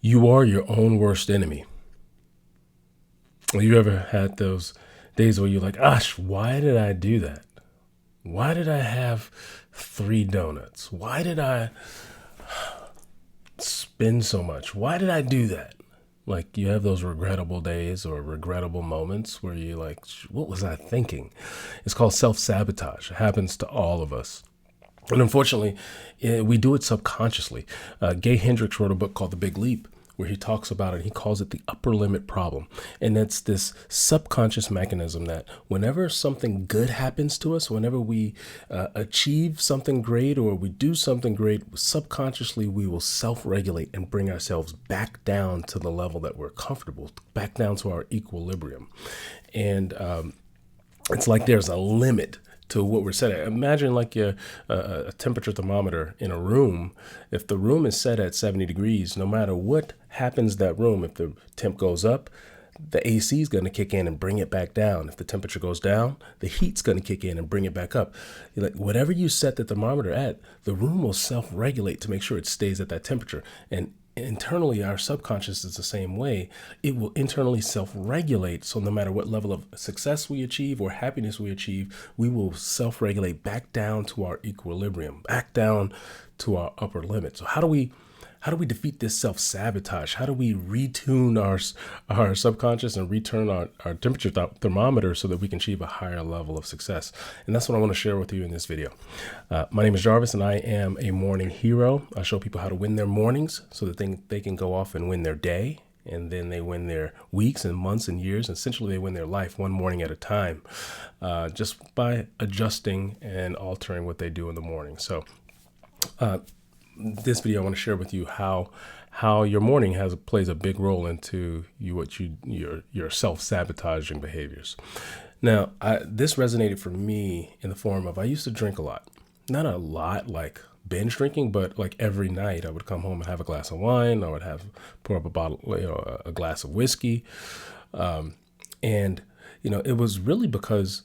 You are your own worst enemy. You ever had those days where you're like, gosh, why did I do that? Why did I have 3 donuts? Why did I spend so much? Why did I do that? Like, you have those regrettable days or regrettable moments where you're like, what was I thinking? It's called self-sabotage. It happens to all of us. And unfortunately, we do it subconsciously. Gay Hendricks wrote a book called The Big Leap, where he talks about it. He calls it the upper limit problem. And that's this subconscious mechanism that whenever something good happens to us, whenever we achieve something great or we do something great, subconsciously we will self-regulate and bring ourselves back down to the level that we're comfortable, back down to our equilibrium. And it's like there's a limit to what we're set at. Imagine like a temperature thermometer in a room. If the room is set at 70 degrees, no matter what happens to that room, if the temp goes up, the AC is going to kick in and bring it back down. If the temperature goes down, the heat's going to kick in and bring it back up. Like, whatever you set the thermometer at, the room will self-regulate to make sure it stays at that temperature. And internally, our subconscious is the same way. It will internally self-regulate. So no matter what level of success we achieve or happiness we achieve, we will self-regulate back down to our equilibrium, back down to our upper limit. So how do we defeat this self-sabotage? How do we retune our subconscious and return our temperature thermometer so that we can achieve a higher level of success? And that's what I want to share with you in this video. My name is Jarvis, and I am a morning hero. I show people how to win their mornings so that they can go off and win their day, and then they win their weeks and months and years. And essentially, they win their life one morning at a time, just by adjusting and altering what they do in the morning. So this video, I want to share with you how your morning plays a big role into your self-sabotaging behaviors. Now, this resonated for me in the form of, I used to drink a lot, not a lot like binge drinking, but like every night I would come home and have a glass of wine. I would pour up a glass of whiskey, and it was really because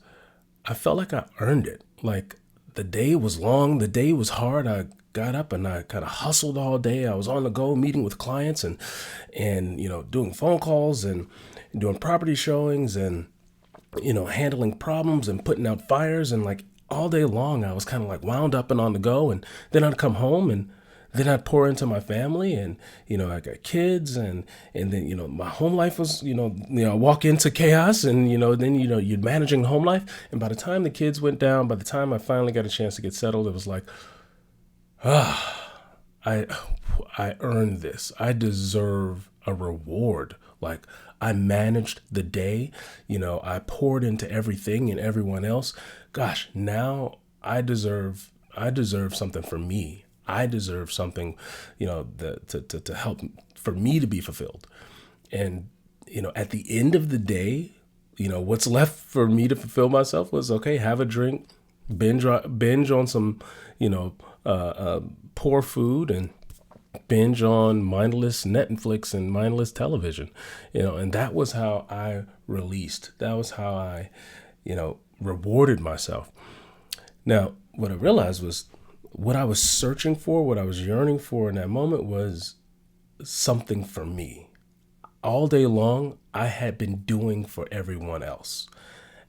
I felt like I earned it. Like, the day was long, the day was hard. I got up and I kind of hustled all day. I was on the go, meeting with clients and doing phone calls and doing property showings and handling problems and putting out fires, and like all day long I was kind of like wound up and on the go. And then I'd come home and then I'd pour into my family, and I got kids, and then my home life was walk into chaos, and then you're managing the home life. And by the time the kids went down, by the time I finally got a chance to get settled, it was like, I earned this. I deserve a reward. Like, I managed the day. I poured into everything and everyone else. Gosh, now I deserve something for me. I deserve something, to help for me to be fulfilled. And at the end of the day, what's left for me to fulfill myself was, okay, have a drink, binge on some, poor food, and binge on mindless Netflix and mindless television, and that was how I released. That was how I, rewarded myself. Now, what I realized was what I was searching for, what I was yearning for in that moment was something for me. All day long, I had been doing for everyone else,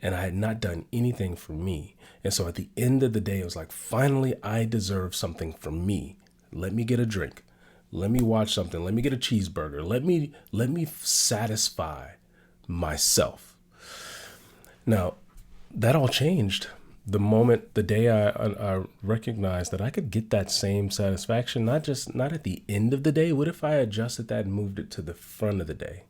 and I had not done anything for me. And so at the end of the day, it was like, finally, I deserve something from me. Let me get a drink. Let me watch something. Let me get a cheeseburger. Let me satisfy myself. Now, that all changed the day I recognized that I could get that same satisfaction, not at the end of the day. What if I adjusted that and moved it to the front of the day?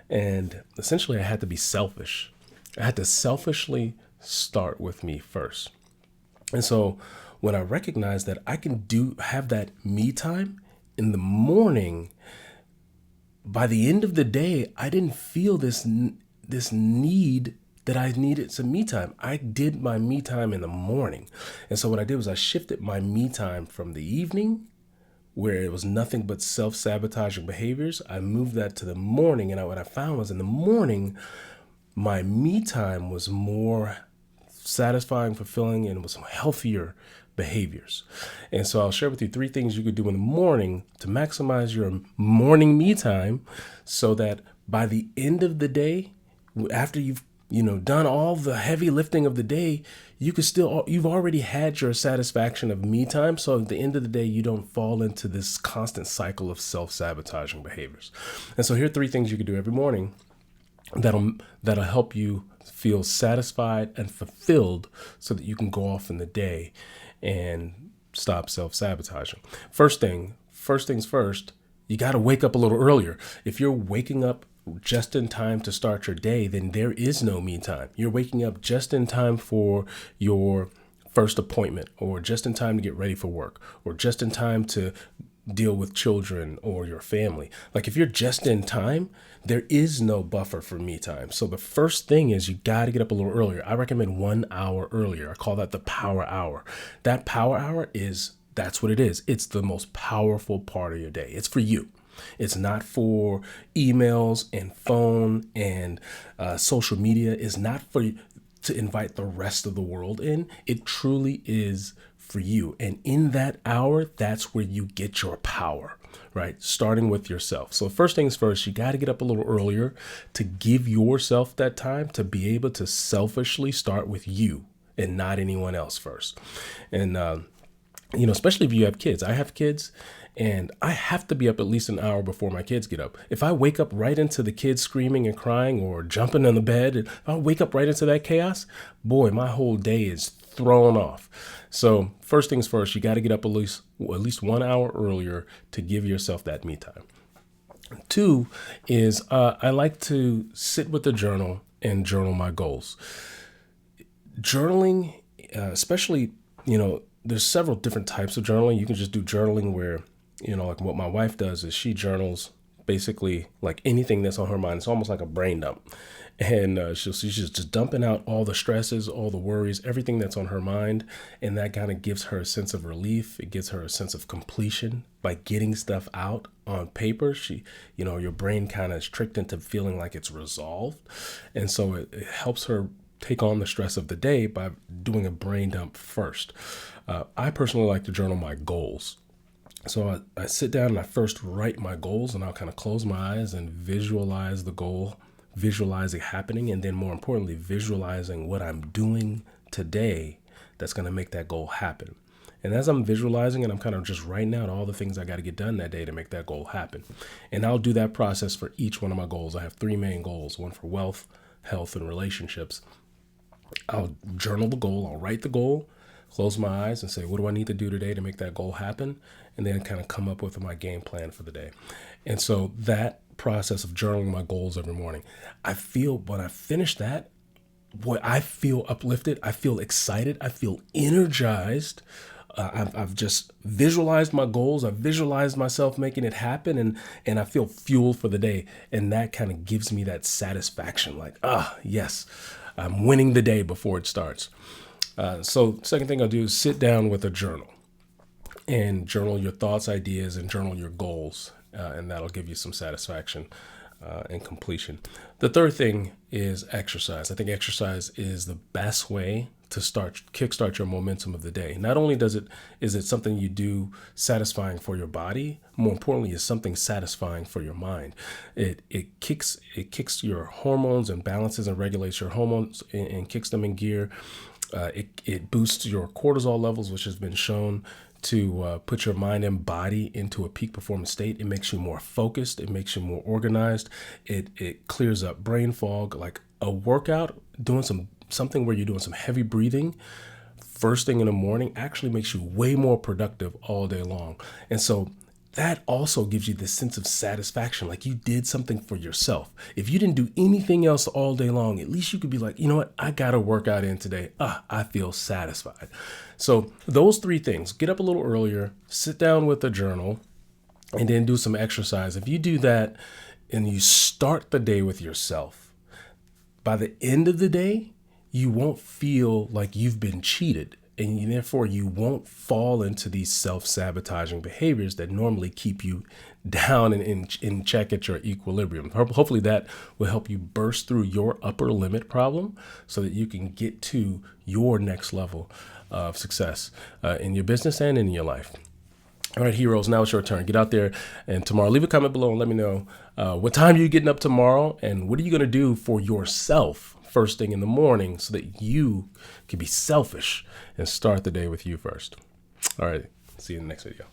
And essentially, I had to be selfish. I had to selfishly start with me first. And so when I recognized that I can have that me time in the morning, by the end of the day, I didn't feel this need that I needed some me time. I did my me time in the morning. And so what I did was I shifted my me time from the evening, where it was nothing but self-sabotaging behaviors. I moved that to the morning. And what I found was, in the morning, my me time was more satisfying, fulfilling, and was healthier behaviors. And so I'll share with you 3 things you could do in the morning to maximize your morning me time so that by the end of the day, after you've done all the heavy lifting of the day, you've already had your satisfaction of me time. So at the end of the day, you don't fall into this constant cycle of self-sabotaging behaviors. And so here are 3 things you can do every morning that'll help you feel satisfied and fulfilled so that you can go off in the day and stop self-sabotaging. First things first, you got to wake up a little earlier. If you're waking up just in time to start your day, then there is no me time. You're waking up just in time for your first appointment, or just in time to get ready for work, or just in time to deal with children or your family. Like if you're just in time, there is no buffer for me time. So the first thing is you got to get up a little earlier. I recommend 1 hour earlier. I call that the power hour. That power hour that's what it is. It's the most powerful part of your day. It's for you. It's not for emails and phone and social media. It's not for you to invite the rest of the world in. It truly is for you. And in that hour, that's where you get your power, right? Starting with yourself. So first things first, you got to get up a little earlier to give yourself that time to be able to selfishly start with you and not anyone else first. And, especially if you have kids. I have kids. And I have to be up at least an hour before my kids get up. If I wake up right into the kids screaming and crying or jumping on the bed, if I wake up right into that chaos, boy, my whole day is thrown off. So first things first, you got to get up at least 1 hour earlier to give yourself that me time. 2 is I like to sit with the journal and journal my goals. Journaling, especially, there's several different types of journaling. You can just do journaling where like what my wife does is she journals basically like anything that's on her mind. It's almost like a brain dump. And she's just dumping out all the stresses, all the worries, everything that's on her mind. And that kind of gives her a sense of relief. It gives her a sense of completion by getting stuff out on paper. Your brain kind of is tricked into feeling like it's resolved. And so it helps her take on the stress of the day by doing a brain dump first. I personally like to journal my goals. So I sit down and I first write my goals, and I'll kind of close my eyes and visualize the goal, visualize it happening, and then more importantly, visualizing what I'm doing today that's going to make that goal happen. And as I'm visualizing it, I'm kind of just writing out all the things I got to get done that day to make that goal happen. And I'll do that process for each one of my goals. I have 3 main goals, one for wealth, health, and relationships. I'll journal the goal, I'll write the goal, close my eyes and say, what do I need to do today to make that goal happen? And then kind of come up with my game plan for the day. And so that process of journaling my goals every morning, I feel when I finish that, boy, I feel uplifted. I feel excited. I feel energized. I've just visualized my goals. I've visualized myself making it happen, and I feel fueled for the day. And that kind of gives me that satisfaction, like, yes, I'm winning the day before it starts. So second thing I'll do is sit down with a journal and journal your thoughts, ideas, and journal your goals. And that'll give you some satisfaction and completion. The third thing is exercise. I think exercise is the best way to kickstart your momentum of the day. Not only is it something you do satisfying for your body, more importantly, it's something satisfying for your mind. It kicks your hormones and balances and regulates your hormones and kicks them in gear. It boosts your cortisol levels, which has been shown to put your mind and body into a peak performance state. It makes you more focused. It makes you more organized. It clears up brain fog. Like a workout, doing something where you're doing some heavy breathing first thing in the morning actually makes you way more productive all day long. And so that also gives you this sense of satisfaction, like you did something for yourself. If you didn't do anything else all day long, at least you could be like, you know what, I got a workout in today. I feel satisfied. So those 3 things: get up a little earlier, sit down with a journal, and then do some exercise. If you do that and you start the day with yourself, by the end of the day, you won't feel like you've been cheated. And therefore, you won't fall into these self-sabotaging behaviors that normally keep you down and in check at your equilibrium. Hopefully that will help you burst through your upper limit problem so that you can get to your next level of success in your business and in your life. All right, heroes, now it's your turn. Get out there and tomorrow, leave a comment below and let me know what time you're getting up tomorrow and what are you going to do for yourself first thing in the morning so that you can be selfish and start the day with you first. All right, see you in the next video.